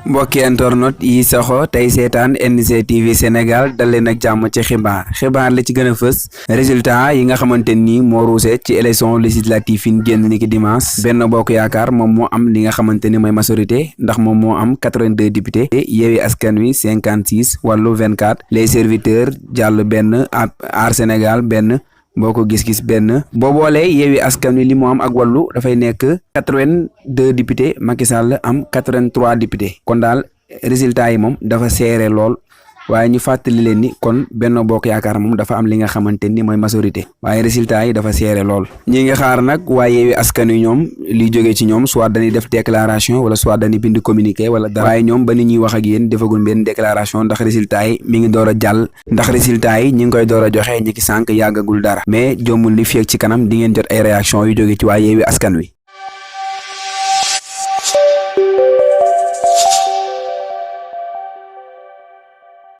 mbokki internet yi saxo tey seetaan NGTV Sénégal dal leen ak jàmm ci xibaar la ci gën a fës résultat yi nga xamante ni moo ruuse ci élection législative yi génn ni ki dimanche Benno Bokk Yaakaar moom moo am li nga xamante ni mooy majorité ndax moom moo am 82 députés Yewwi Askan Wi 56 Wallu 24 les serviteurs jàll benn Aar Sénégal benn Bokk Gis Gis benn boo boolee Yewwi Askan Wi li mu am ak Wallu dafay nekk 82 députés Macky Sall am 83 députés kon daal résultat yi moom dafa serré lool waaye ñu fàttali leen ni kon Benno Bokk Yaakaar moom dafa am li nga xamante ni mooy majorité waaye résultat yi dafa serré lool ñi nga xaar nag waaye Yewwi Askan Wi ñoom li jógee ci ñoom soit dañuy def déclaration wala soit dañuy bind communiqué wala dara waaye ñoom ba ni ñuy wax ak yéen defagul benn déclaration ndax résultat yi mi ngi door a jàll ndax résultat yi ñi ngi koy door a joxe ñi ki sànq yàggagul dara mais jombul ni fii ak ci kanam di ngeen jot ay réaction yu jógee ci waaye Yewwi Askan Wi